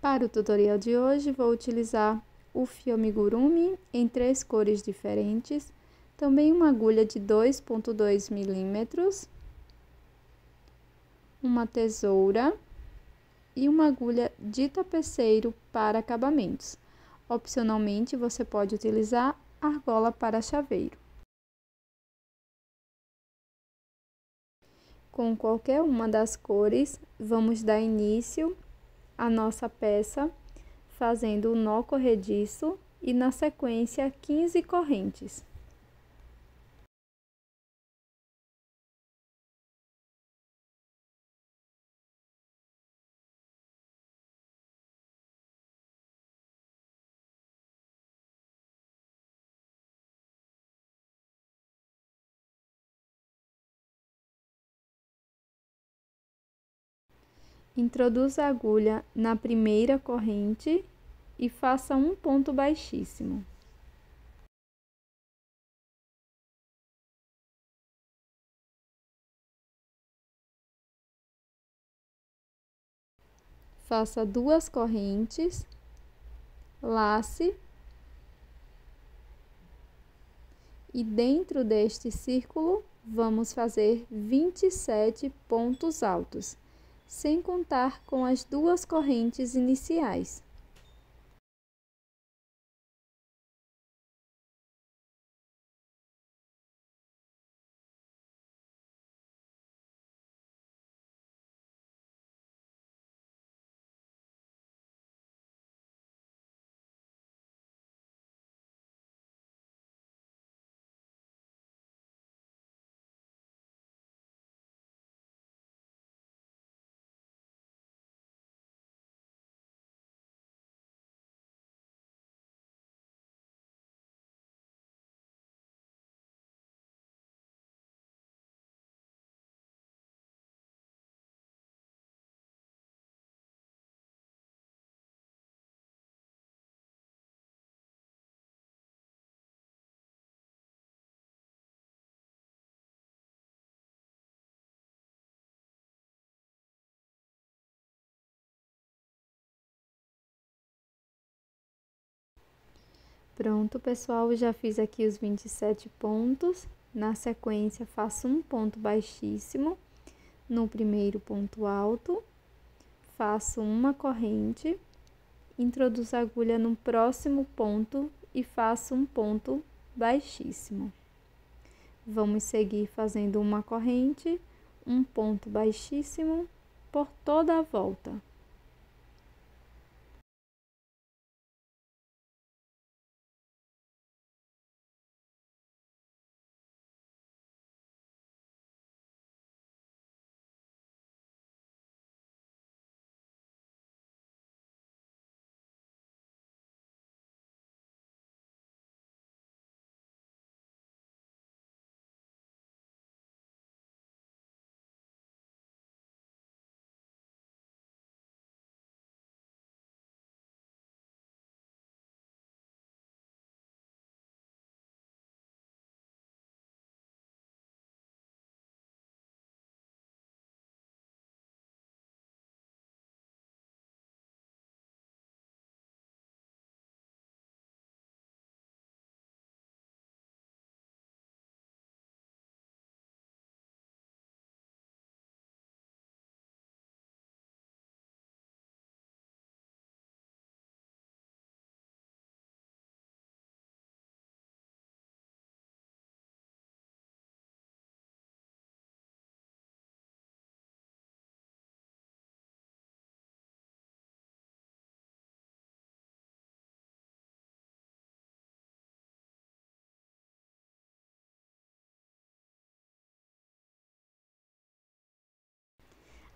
Para o tutorial de hoje, vou utilizar o fio amigurumi em 3 cores diferentes, também uma agulha de 2,2 milímetros, uma tesoura e uma agulha de tapeceiro para acabamentos. Opcionalmente, você pode utilizar argola para chaveiro. Com qualquer uma das cores, vamos dar início à nossa peça, fazendo o nó corrediço e na sequência 15 correntes. Introduza a agulha na primeira corrente e faça um ponto baixíssimo. Faça 2 correntes, lace e dentro deste círculo vamos fazer 27 pontos altos, sem contar com as 2 correntes iniciais. Pronto, pessoal, já fiz aqui os 27 pontos. Na sequência, faço um ponto baixíssimo no primeiro ponto alto, faço uma corrente, introduzo a agulha no próximo ponto e faço um ponto baixíssimo. Vamos seguir fazendo uma corrente, um ponto baixíssimo por toda a volta.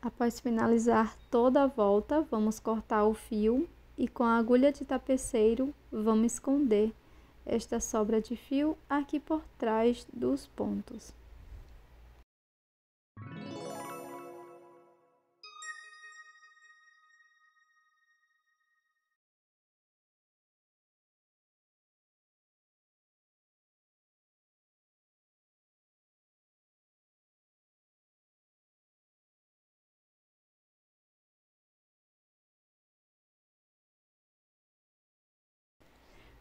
Após finalizar toda a volta, vamos cortar o fio e com a agulha de tapeceiro vamos esconder esta sobra de fio aqui por trás dos pontos.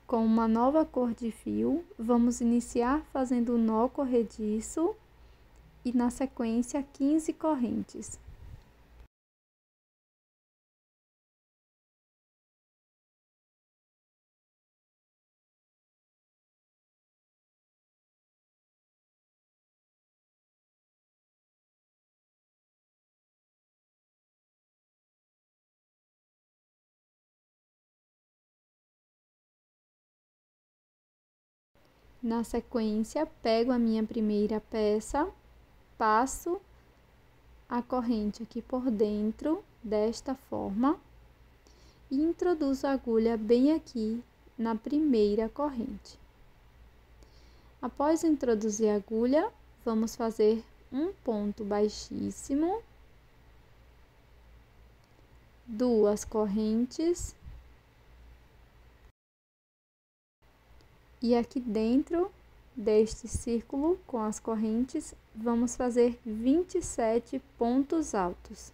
Com uma nova cor de fio, vamos iniciar fazendo um nó corrediço e na sequência 15 correntes. Na sequência, pego a minha primeira peça, passo a corrente aqui por dentro, desta forma, e introduzo a agulha bem aqui na primeira corrente. Após introduzir a agulha, vamos fazer um ponto baixíssimo, 2 correntes, e aqui dentro deste círculo com as correntes, vamos fazer 27 pontos altos.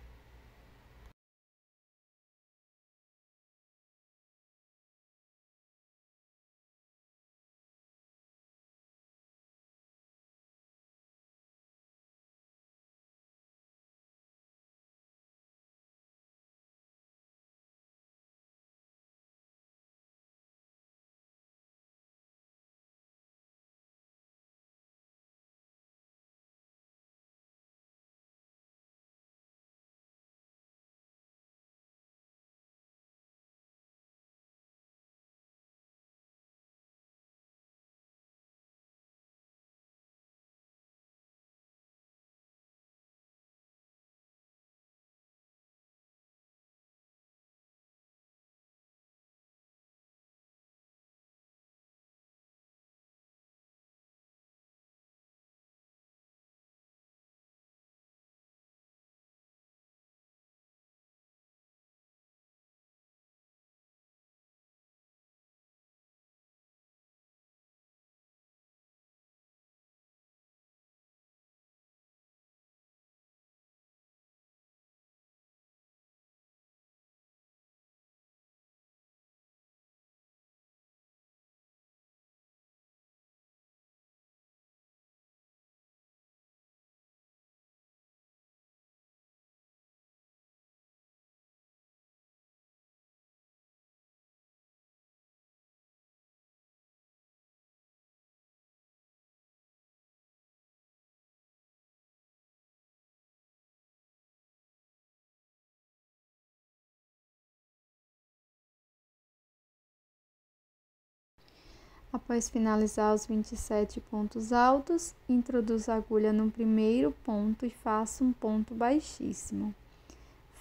Após finalizar os 27 pontos altos, introduzo a agulha no primeiro ponto e faço um ponto baixíssimo.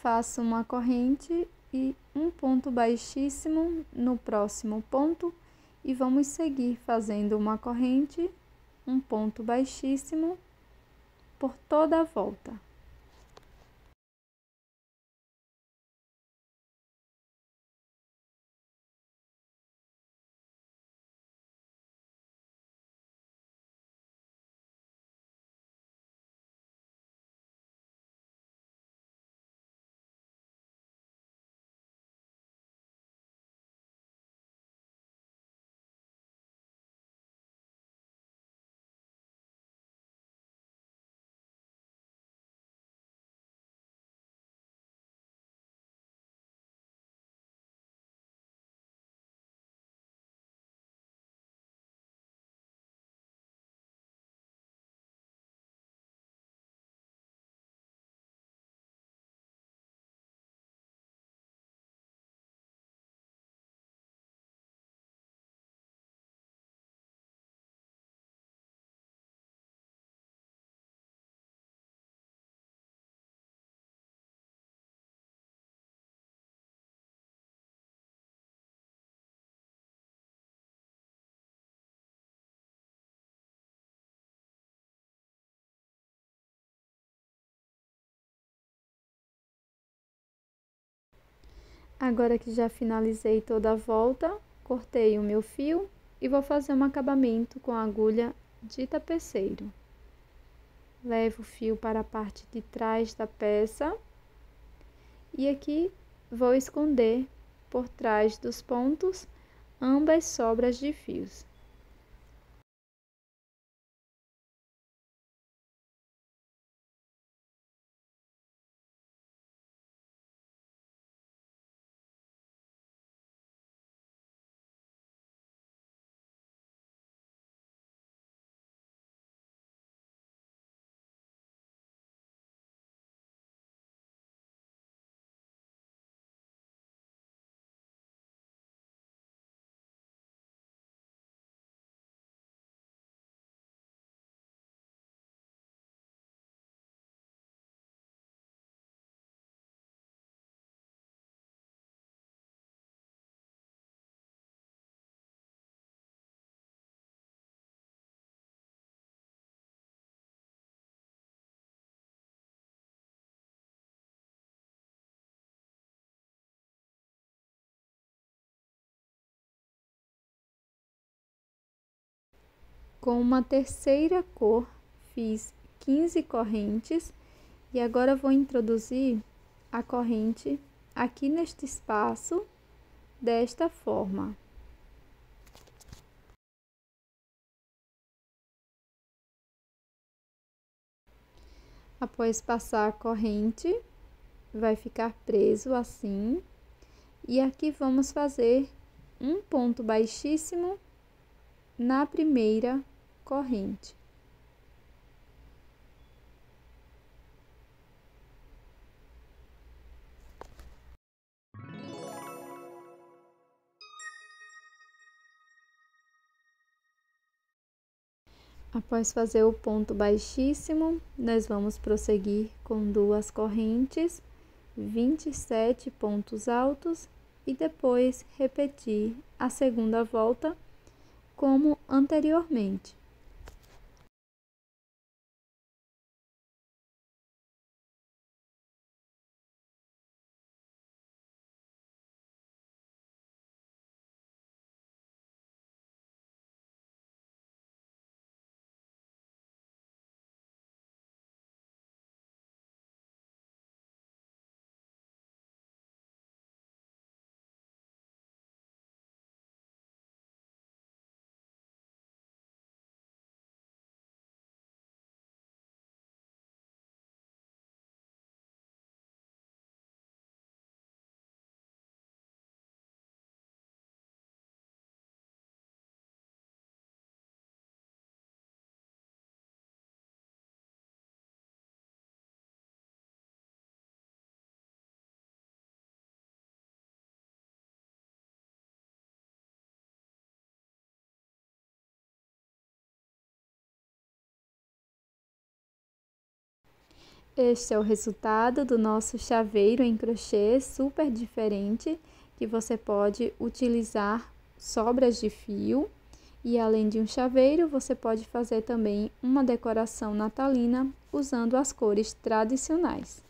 Faço uma corrente e um ponto baixíssimo no próximo ponto e vamos seguir fazendo uma corrente, um ponto baixíssimo por toda a volta. Agora que já finalizei toda a volta, cortei o meu fio e vou fazer um acabamento com a agulha de tapeceiro. Levo o fio para a parte de trás da peça e aqui vou esconder por trás dos pontos ambas sobras de fios. Com uma terceira cor, fiz 15 correntes e agora vou introduzir a corrente aqui neste espaço, desta forma. Após passar a corrente, vai ficar preso assim. E aqui vamos fazer um ponto baixíssimo na primeira corrente. Após fazer o ponto baixíssimo, nós vamos prosseguir com 2 correntes, 27 pontos altos e depois repetir a segunda volta como anteriormente. Este é o resultado do nosso chaveiro em crochê super diferente, que você pode utilizar sobras de fio. E além de um chaveiro, você pode fazer também uma decoração natalina usando as cores tradicionais.